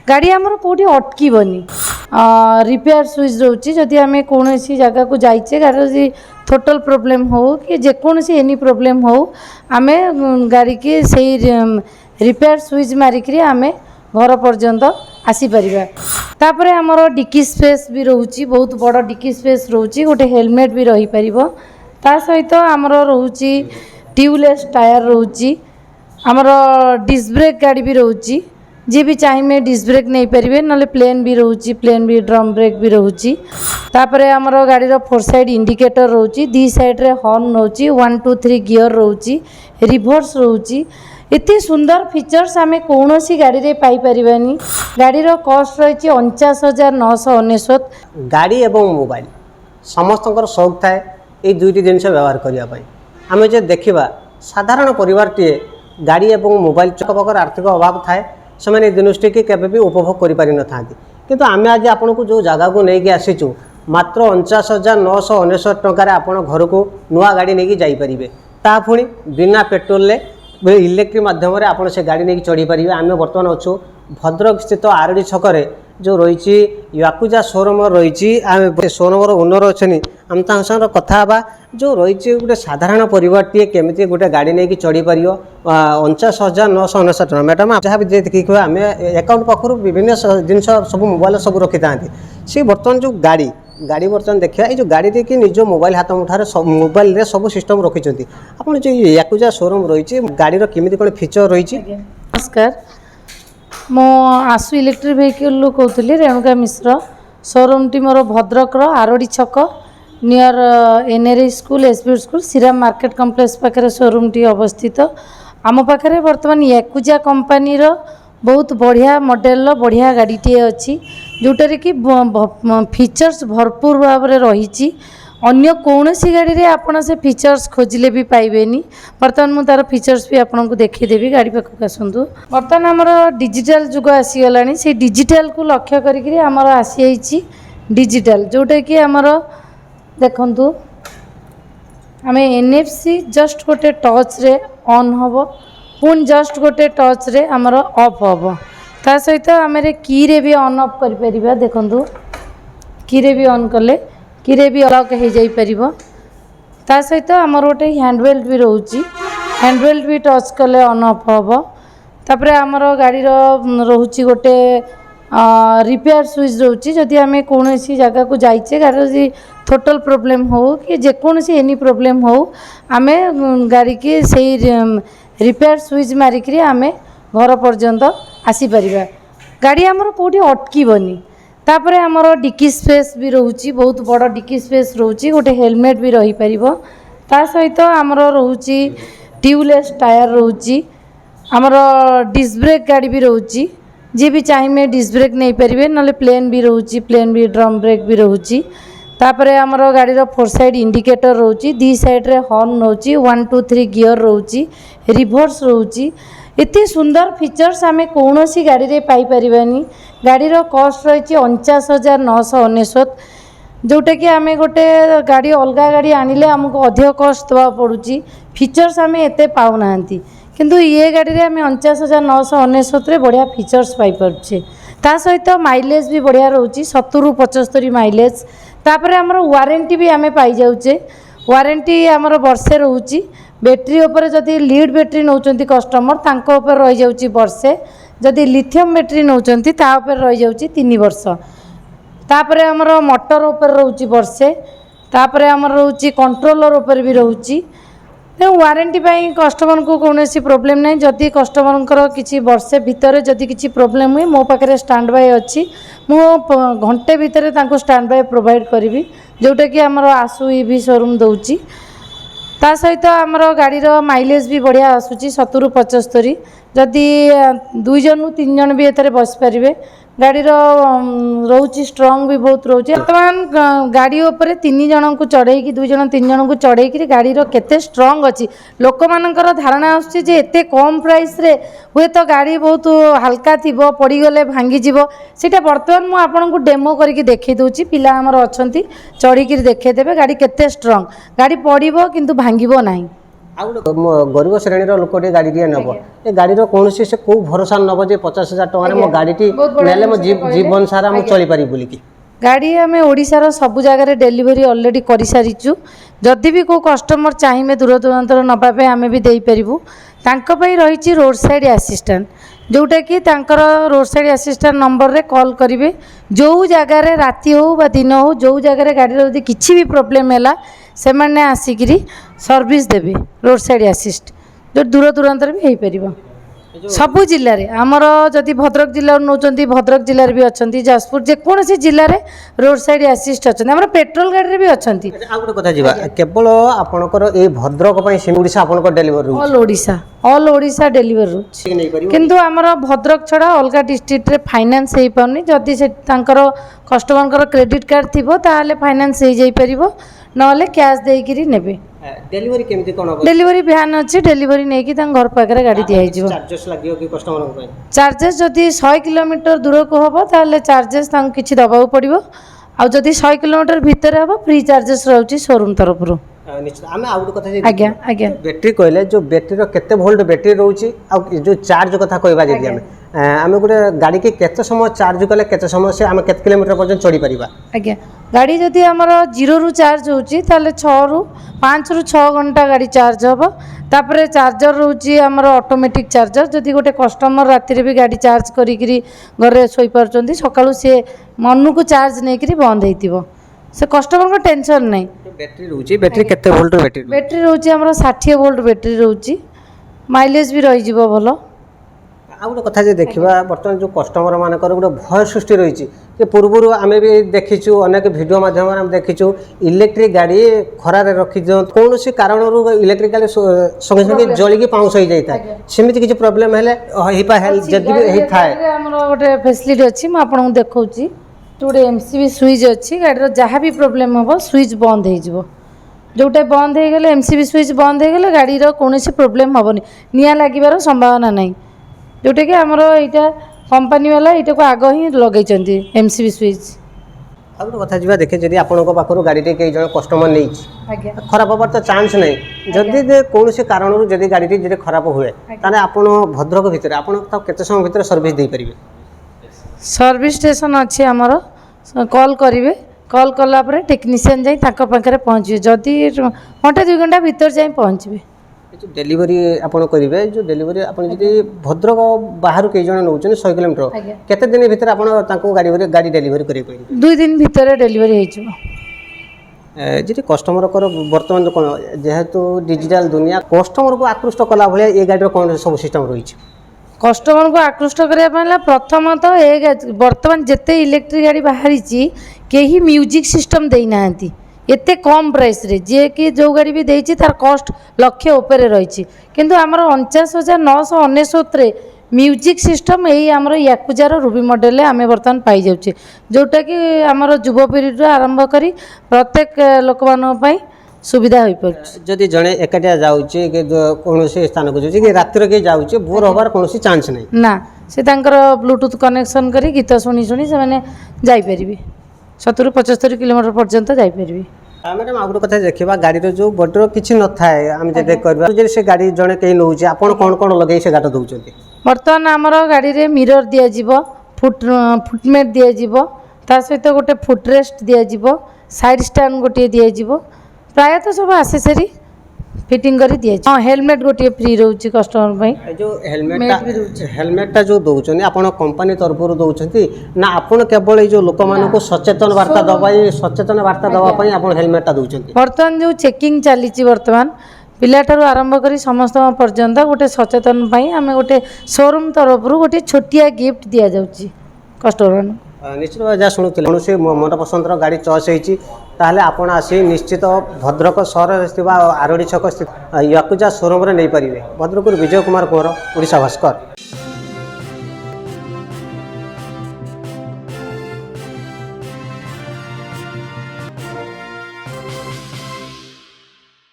गाड़ी आमर कौटी अटकबनी repair switch रोचे जदि आम कौन जगह को जाइए गाड़ी टोटल प्रोब्लेम हो कि जेकोसी एनी प्रोब्लेम हो आम गाड़ी की सही रिपेयर स्विच मारिक आम घर पर्यंत आसीपर तापर आमर डिक्की स्पेस भी रोचे बहुत बड़ डिक्की स्पेस रोचे गोटे हेलमेट भी रही पार ता सहित आमर रोचे ट्यूबलेस टायर रोचे आमर डिस्क ब्रेक गाड़ी भी रोचे जी भी चाहिए डिस्क ब्रेक नहीं पारे ना प्लेन भी रोचे प्लेन भी ड्रम ब्रेक भी रोचे तापर आमर गाड़ी फोर साइड इंडिकेटर रोचे दी साइड रे हॉर्न रोचे 1 2 3 गियर रोचे रिवर्स रोचे इतनी सुंदर फीचर्स आम कौन सी गाड़ी रे पाई परिबानी। गाड़ीर कॉस्ट रही 49,999। गाड़ी एवं मोबाइल समस्त शौक थाए ये दुईटी जिनस व्यवहार करने आम जो देखा साधारण परिवारटीए गाड़ी एवं मोबाइल पाखर आर्थिक अभाव थाए से मैंने जिनिसटी की केवे भी उपभोग कर पारि न था किंतु आम आज आपन को जो जगह को लेकिन आसीचु मात्र 49,999 टकर आपण घर को नुआ गाड़ी नहीं जापरेंगे ता पुणी बिना पेट्रोल इलेक्ट्रिक मध्यम आप से गाड़ी नहीं चढ़ी पारे। आम बर्तमान अच्छु भद्रक स्थित आरडी छकरे जो रही याकुजा शोरूम रही शोरूम ओनर अच्छे आम संगे कथा जो रही गोटे साधारण परिवारटीए केमी गोटे गाड़ी नहीं चढ़ी पार 49,999 टका। मैडम जहाँ भी देखिए आम अकाउंट पाखर विभिन्न जिन सब मोबाइल सब रखी था सी बर्तमान जो गाड़ी बर्तमान देखा ये गाड़ी की निज मोबाइल हाथ मुठार मोबाइल सब सिस्टम रखी आप जो याकुजा शोरूम रही गाड़ी केमी कौन फीचर रही। नमस्कार मो आसु इलेक्ट्रिक व्हीकल कहती रेणुका मिश्र शोरूम टी मोर भद्रक आरडी छक near NRI school SB school Shriram market complex पाखे शोरूम टी अवस्थित आम पाखे बर्तमान याकुजा कंपनी बहुत बढ़िया मॉडल बढ़िया गाड़ीटे अच्छी जोटार कि फीचर्स भरपूर भाव में रही अन्य कौन सी गाड़ी रे आपण से फीचर्स खोजिले भी पाइबेनी। बर्तमान मु तार फीचर्स भी आपन को देखीदेवी गाड़ी पाखक आसतु। बर्तमान आमर डिजिटल जुग आसीगलानी से डिजिटल को लक्ष्य करिक आमर आसी डिजिटल जोटा कि आमर देखंतु आम एनएफसी जस्ट गोटे टच रे ऑन हबो पुन जस्ट गोटे टच रे आमर ऑफ हबो ता सहित आम की रे भी ऑन ऑफ कर परिबा। देखंतु की रे भी ऑन कले किरे भी अलग हो जापर ता सहित आमर गोटे हैंडवेल्ट भी रोचे हैंडवेल्ट भी टच कले ऑन ऑफ हम तापर आमर गाड़ी रोचे गोटे रिपेयर स्विच रोचे जदि आम कौन जगह को जाइए गाड़ी टोटल प्रोब्लेम हो कि जेकोसी एनी प्रोब्लेम हो आम गाड़ी की सही रिपेयर स्विच मारिक आम घर पर्यंत आसीपर गाड़ी आमर कौटी अटकबनी तापर आमर डिक्की स्पेस भी रोचे बहुत बड़ डिक्की स्पेस रोचे गोटे हेलमेट भी रही पार ता सहित आमर रोचे ट्यूबलेस टायर रोचे आमर डिस्क ब्रेक गाड़ी भी रोचे जी भी चाहिए डिस्क ब्रेक नहीं पारे ना प्लेन भी रोचे प्लेन भी ड्रम ब्रेक भी रोचे तापर आमर गाड़ी फोर साइड इंडिकेटर रोचे दी साइड रे हॉर्न रोचे 1 2 3 गियर रोचे रिवर्स रोचे इतनी सुंदर फीचर्स आम कौन सी गाड़ी रे पाई परिबानी। गाड़ीर कॉस्ट रही 49,999 जोटा कि आम गोटे गाड़ी अलग गाड़ी आनिले आमको अधिक कॉस्ट देवा पड़ुची फीचर्स आम एते पाऊना किंतु ये गाड़ी रे आम 49,999 बढ़िया फीचर्स पाई पारुछे ता सहित माइलेज भी बढ़िया रोचे 70 ରୁ 75 माइलेज तापर आमर वारंटी भी आम पाई जाऊे वारंटी आमर वर्षे रोचे बैटेरी उपर जदि लीड बैटेरी नौचंती कस्टमर तांको उपर रही जाउची वर्षे जदि लिथियम बैटेरी नौचंती ता उपर रही जाउची 3 वर्ष तापर आमर मोटर उपर रोची वर्षे तापर आमर रोची कंट्रोलर उपर भी रोची वारंटी पाई कस्टमर को कौन प्रोब्लेम नहीं जदि कस्टमर किसी वर्षे भितर जदि किसी प्रोब्लेम हुए मो पाखे स्टैंड बाय अच्छी मु घंटे भितर तांको स्टैंड बाय प्रोवाइड करी जोटा कि आमर आसु ईवी शोरूम दौची ता सहित आमर गाड़ीर माइलेज भी बढ़िया आसूची 70 ରୁ 75 जदि 2 जन 3 जन भी एथरे बस पारे गाड़ीर रोचे स्ट्रंग भी बहुत रोचे। बर्तमान गाड़ी उपर 3 जन को चढ़े 2 जन 3 जन को चढ़े गाड़ीर केते स्ट्रंग अच्छी लोक मानकर धारणा आसुची जे एते कम प्राइस रे हुए तो गाड़ी बहुत हल्का थिबो पड़ीगले भांगीजीव सेटा बर्तमान मु आपन को डेमो करके देखै दोची पिला हमर अछंती चढ़ी देखे देबे गाड़ी केते स्ट्रंग गाड़ी पड़ीबो किंतु भांगीबो नाही ଆଉ ଗରିବ ଶ୍ରେଣୀର ଲୋକଟିଏ ଗାଡ଼ିଟିଏ ନେବ ଏ ଗାଡ଼ିର କୌଣସି ସେ କେଉଁ ଭରସା ନେବ ଯେ 50,000 ଟଙ୍କାରେ ମୋ ଗାଡ଼ିଟି ନେଲେ ମୋ ଜୀବନ ସାରା ମୁଁ ଚଳିପାରିବି ବୋଲିକି। ଗାଡ଼ି ଆମେ ଓଡ଼ିଶାର ସବୁ ଜାଗାରେ ଡେଲିଭରି ଅଲରେଡ଼ି କରିସାରିଛୁ। ଯଦି ବି କେଉଁ କଷ୍ଟମର ଚାହିଁବେ ଦୂର ଦୂରାନ୍ତର ନେବା ପାଇଁ ଆମେ ବି ଦେଇପାରିବୁ। ତାଙ୍କ ପାଇଁ ରହିଛି ରୋଡ଼ ସାଇଡ଼୍ ଆସିଷ୍ଟାଣ୍ଟ, ଯେଉଁଟାକି ତାଙ୍କର ରୋଡ଼ ସାଇଡ଼୍ ଆସିଷ୍ଟାଣ୍ଟ ନମ୍ବରରେ କଲ୍ କରିବେ। ଯେଉଁ ଜାଗାରେ ରାତି ହେଉ ବା ଦିନ ହେଉ ଯେଉଁ ଜାଗାରେ ଗାଡ଼ିର ଯଦି କିଛି ବି ପ୍ରୋବ୍ଲେମ୍ ହେଲା ସେମାନେ ଆସିକିରି ସର୍ଭିସ୍ ଦେବେ। ରୋଡ଼ ସାଇଡ଼୍ ଆସିଷ୍ଟ ଯେଉଁ ଦୂର ଦୂରାନ୍ତରେ ବି ହେଇପାରିବ ସବୁ ଜିଲ୍ଲାରେ। ଆମର ଯଦି ଭଦ୍ରକ ଜିଲ୍ଲାରୁ ନେଉଛନ୍ତି ଭଦ୍ରକ ଜିଲ୍ଲାରେ ବି ଅଛନ୍ତି, ଯାଜପୁର ଯେକୌଣସି ଜିଲ୍ଲାରେ ରୋଡ଼ ସାଇଡ଼୍ ଆସିଷ୍ଟ ଅଛନ୍ତି। ଆମର ପେଟ୍ରୋଲ ଗାଡ଼ିରେ ବି ଅଛନ୍ତି। ଆଉ ଗୋଟେ କଥା ଯିବା, କେବଳ ଆପଣଙ୍କର ଏଇ ଭଦ୍ରକ ପାଇଁ ସେମିତି ଓଡ଼ିଶା ଆପଣଙ୍କର ଡେଲିଭରି ଅଲ୍ ଓଡ଼ିଶା ଡେଲିଭରି ରହୁଛି। କିନ୍ତୁ ଆମର ଭଦ୍ରକ ଛଡ଼ା ଅଲଗା ଡିଷ୍ଟ୍ରିକ୍ଟରେ ଫାଇନାନ୍ସ ହେଇପାରୁନି। ଯଦି ସେ ତାଙ୍କର କଷ୍ଟମରଙ୍କର କ୍ରେଡ଼ିଟ୍ କାର୍ଡ଼ ଥିବ ତାହେଲେ ଫାଇନାନ୍ସ ହେଇଯାଇପାରିବ, ନହେଲେ କ୍ୟାସ୍ ଦେଇକିରି ନେବେ। ଡେଲିଭରି କେମିତି କ'ଣ ହେବ? ଡେଲିଭରି ଭ୍ୟାନ୍ ଅଛି, ଡେଲିଭରି ନେଇକି ତାଙ୍କ ଘର ପାଖରେ ଗାଡ଼ି ଦିଆହେଇଯିବ। ଚାର୍ଜେସ୍ ଲାଗିବ କି କଷ୍ଟମରଙ୍କ ପାଇଁ? ଚାର୍ଜେସ୍ ଯଦି 100 କିଲୋମିଟର ଦୂରକୁ ହେବ ତାହେଲେ ଚାର୍ଜେସ୍ ତାଙ୍କୁ କିଛି ଦେବାକୁ ପଡ଼ିବ। ଆଉ ଯଦି 100 କିଲୋମିଟର ଭିତରେ ହେବ ଫ୍ରି ଚାର୍ଜେସ୍ ରହୁଛି ଶୋରୁମ୍ ତରଫରୁ। ନିଶ୍ଚିତ। ଆମେ ଆଉ ଗୋଟେ କଥା ଆଜ୍ଞା ଆଜ୍ଞା ବ୍ୟାଟେରୀ କହିଲେ ଯେଉଁ ବ୍ୟାଟେରୀର କେତେ ଭୋଲ୍ଟ ବ୍ୟାଟେରୀ ରହୁଛି ଆଉ ଯେଉଁ ଚାର୍ଜ କଥା କହିବା ଯଦି ଆମେ ଗୋଟେ ଗାଡ଼ିକି କେତେ ସମୟ ଚାର୍ଜ କଲେ କେତେ ସମୟ ସେ ଆମେ କେତେ କିଲୋମିଟର ପର୍ଯ୍ୟନ୍ତ ଚଢ଼ିପାରିବା? ଆଜ୍ଞା, ଗାଡ଼ି ଯଦି ଆମର 0ରୁ ଚାର୍ଜ ହେଉଛି ତାହେଲେ 5ରୁ 6 ଘଣ୍ଟା ଗାଡ଼ି ଚାର୍ଜ ହେବ। ତାପରେ ଚାର୍ଜର ରହୁଛି ଆମର ଅଟୋମେଟିକ୍ ଚାର୍ଜର। ଯଦି ଗୋଟେ କଷ୍ଟମର ରାତିରେ ବି ଗାଡ଼ି ଚାର୍ଜ କରିକିରି ଘରେ ଶୋଇପାରୁଛନ୍ତି, ସକାଳୁ ସିଏ ମନକୁ ଚାର୍ଜ ନେଇକିରି ବନ୍ଦ ହେଇଥିବ, ସେ କଷ୍ଟମରଙ୍କ ଟେନସନ୍ ନାହିଁ। ବ୍ୟାଟେରୀ ରହୁଛି, ବ୍ୟାଟେରୀ କେତେ ଭୋଲ୍ଟ ବ୍ୟାଟେରୀ ରହୁଛି ଆମର 60 ଭୋଲ୍ଟ ବ୍ୟାଟେରୀ ରହୁଛି, ମାଇଲେଜ୍ ବି ରହିଯିବ ଭଲ। ଆଉ ଗୋଟେ କଥା ଯେ ଦେଖିବା, ବର୍ତ୍ତମାନ ଯେଉଁ କଷ୍ଟମର ମାନଙ୍କର ଗୋଟେ ଭୟ ସୃଷ୍ଟି ରହିଛି ଯେ ପୂର୍ବରୁ ଆମେ ବି ଦେଖିଛୁ ଅନେକ ଭିଡ଼ିଓ ମାଧ୍ୟମରେ ଆମେ ଦେଖିଛୁ ଇଲେକ୍ଟ୍ରିକ୍ ଗାଡ଼ି ଖରାରେ ରଖିଦିଅନ୍ତି, କୌଣସି କାରଣରୁ ଇଲେକ୍ଟ୍ରିକ୍ ଗାଡ଼ି ସଙ୍ଗେ ସଙ୍ଗେ ଜଳିକି ପାଉଁଶ ହେଇଯାଇଥାଏ। ସେମିତି କିଛି ପ୍ରୋବ୍ଲେମ୍ ହେଲେ ଯଦି ବି ହେଇଥାଏ ଆମର ଗୋଟେ ଫେସିଲିଟି ଅଛି, ମୁଁ ଆପଣଙ୍କୁ ଦେଖାଉଛି। ଗୋଟେ MCB ସୁଇଚ୍ ଅଛି, ଗାଡ଼ିର ଯାହା ବି ପ୍ରୋବ୍ଲେମ୍ ହେବ ସୁଇଚ୍ ବନ୍ଦ ହେଇଯିବ। ଯେଉଁଟା ବନ୍ଦ ହେଇଗଲେ MCB ସୁଇଚ୍ ବନ୍ଦ ହେଇଗଲେ ଗାଡ଼ିର କୌଣସି ପ୍ରୋବ୍ଲେମ୍ ହେବନି, ନିଆଁ ଲାଗିବାର ସମ୍ଭାବନା ନାହିଁ। ଯେଉଁଟାକି ଆମର ଏଇଟା କମ୍ପାନୀ ବାଲା ଏଇଟାକୁ ଆଗ ହିଁ ଲଗେଇଛନ୍ତି MCB ସୁଇଚ୍। ଆଉ ଗୋଟେ କଥା ଯିବା, ଦେଖେ ଯଦି ଆପଣଙ୍କ ପାଖରୁ ଗାଡ଼ିଟି କେହି ଜଣ କଷ୍ଟମର ନେଇଛି, ଖରାପ ହେବାର ତ ଚାନ୍ସ ନାହିଁ। ଯଦି କୌଣସି କାରଣରୁ ଯଦି ଗାଡ଼ିଟି ଯଦି ଖରାପ ହୁଏ ତାହେଲେ ଆପଣ ଭଦ୍ରକ ଭିତରେ ଆପଣ ତାକୁ କେତେ ସମୟ ଭିତରେ ସର୍ଭିସ୍ ଦେଇପାରିବେ? ସର୍ଭିସ୍ ଷ୍ଟେସନ୍ ଅଛି ଆମର, କଲ୍ କରିବେ, କଲ୍ କଲା ପରେ ଟେକ୍ନିସିଆନ୍ ଯାଇ ତାଙ୍କ ପାଖରେ ପହଞ୍ଚିବେ। ଯଦି ଘଣ୍ଟେ 2 ଘଣ୍ଟା ଭିତରେ ଯାଇ ପହଞ୍ଚିବେ। ଯେଉଁ ଡେଲିଭରି ଆପଣ କରିବେ, ଯେଉଁ ଡେଲିଭରି ଆପଣ ଯଦି ଭଦ୍ରକ ବାହାରୁ କେହି ଜଣ ନେଉଛନ୍ତି 100 କିଲୋମିଟର, କେତେ ଦିନ ଭିତରେ ଆପଣ ତାଙ୍କୁ ଗାଡ଼ି ଡେଲିଭରି କରିପାରିବେ? 2 ଦିନ ଭିତରେ ଡେଲିଭରି ହେଇଯିବ। ଯଦି କଷ୍ଟମରଙ୍କର ବର୍ତ୍ତମାନ କ'ଣ ଯେହେତୁ ଡିଜିଟାଲ ଦୁନିଆ, କଷ୍ଟମରକୁ ଆକୃଷ୍ଟ କଲା ଭଳିଆ ଏ ଗାଡ଼ିର କ'ଣ ସବୁ ସିଷ୍ଟମ୍ ରହିଛି? କଷ୍ଟମରକୁ ଆକୃଷ୍ଟ କରିବା ପାଇଁ ହେଲା ପ୍ରଥମତଃ ବର୍ତ୍ତମାନ ଯେତେ ଇଲେକ୍ଟ୍ରିକ୍ ଗାଡ଼ି ବାହାରିଛି କେହି ମ୍ୟୁଜିକ୍ ସିଷ୍ଟମ୍ ଦେଇନାହାନ୍ତି ଏତେ କମ୍ ପ୍ରାଇସ୍ରେ। ଯିଏକି ଯେଉଁ ଗାଡ଼ି ବି ଦେଇଛି ତାର କଷ୍ଟ ଲକ୍ଷେ ଉପରେ ରହିଛି, କିନ୍ତୁ ଆମର 49,999ରେ ମ୍ୟୁଜିକ୍ ସିଷ୍ଟମ୍ ଏଇ ଆମର ୟାକୁଜାର ରୁବି ମଡ଼େଲରେ ଆମେ ବର୍ତ୍ତମାନ ପାଇଯାଉଛେ, ଯେଉଁଟାକି ଆମର ଯୁବପିଢ଼ିରୁ ଆରମ୍ଭ କରି ପ୍ରତ୍ୟେକ ଲୋକମାନଙ୍କ ପାଇଁ ସୁବିଧା ହୋଇପାରୁଛି। ଯଦି ଜଣେ ଏକାଟିଆ ଯାଉଛି କି କୌଣସି ସ୍ଥାନକୁ ଯାଉଛି କି ରାତିରେ କେହି ଯାଉଛି, ବୋର୍ ହେବାର କୌଣସି ଚାନ୍ସ ନାହିଁ ନା, ସେ ତାଙ୍କର ବ୍ଲୁଟୁଥ୍ କନେକ୍ସନ୍ କରି ଗୀତ ଶୁଣି ଶୁଣି ସେମାନେ ଯାଇପାରିବେ, 70-75 କିଲୋମିଟର ପର୍ଯ୍ୟନ୍ତ ଯାଇପାରିବେ। ମ୍ୟାଡ଼ାମ୍ ଆଉ ଗୋଟେ କଥା ଦେଖିବା, ଗାଡ଼ିର ଯେଉଁ ବଡ଼ିର କିଛି ନଥାଏ ଆମେ ଯଦି କରିବା, ଯଦି ସେ ଗାଡ଼ି ଜଣେ କେହି ନେଉଛି ଆପଣ କ'ଣ କ'ଣ ଲଗେଇ ସେ ଗାଡ଼ି ଦେଉଛନ୍ତି? ବର୍ତ୍ତମାନ ଆମର ଗାଡ଼ିରେ ମିରର ଦିଆଯିବ, ଫୁଟମେଟ୍ ଦିଆଯିବ, ତା ସହିତ ଗୋଟେ ଫୁଟରେଷ୍ଟ ଦିଆଯିବ, ସାଇଡ଼୍ ଷ୍ଟାଣ୍ଡ ଗୋଟିଏ ଦିଆଯିବ, ପ୍ରାୟତଃ ସବୁ ଆସେସରି ଫିଟିଂ କରି ଦିଆଯିବ। ହଁ, ହେଲମେଟ୍ ଗୋଟିଏ ଫ୍ରି ରହୁଛି କଷ୍ଟମର ପାଇଁ। ଯେଉଁ ହେଲମେଟ୍ଟା ଯେଉଁ ଦେଉଛନ୍ତି ଆପଣ କମ୍ପାନୀ ତରଫରୁ ଦେଉଛନ୍ତି ନା ଆପଣ କେବଳ ଏଇ ଯେଉଁ ଲୋକମାନଙ୍କୁ ସଚେତନ ବାର୍ତ୍ତା ଦେବା ପାଇଁ ଆପଣ ହେଲମେଟ୍ଟା ଦେଉଛନ୍ତି? ବର୍ତ୍ତମାନ ଯେଉଁ ଚେକିଂ ଚାଲିଛି, ବର୍ତ୍ତମାନ ପିଲାଠାରୁ ଆରମ୍ଭ କରି ସମସ୍ତଙ୍କ ପର୍ଯ୍ୟନ୍ତ ଗୋଟେ ସଚେତନ ପାଇଁ ଆମେ ଗୋଟେ ଶୋରୁମ୍ ତରଫରୁ ଗୋଟେ ଛୋଟିଆ ଗିଫ୍ଟ ଦିଆଯାଉଛି କଷ୍ଟମରମାନଙ୍କୁ। ନିଶ୍ଚିତ ଭାବେ ଯାହା ଶୁଣୁଥିଲେ, କୌଣସି ମନ ପସନ୍ଦର ଗାଡ଼ି ଚଏସ୍ ହେଇଛି ତାହେଲେ ଆପଣ ଆସି ନିଶ୍ଚିତ ଭଦ୍ରକ ସହରରେ ଥିବା ଆରଡ଼ି ଛକ ସ୍ଥିତ ୟାକୁଜା ଶୋରୁମ୍ରେ ନେଇପାରିବେ। ଭଦ୍ରକରୁ ବିଜୟ କୁମାର କୁଅଁର, ଓଡ଼ିଶା ଭାସ୍କର।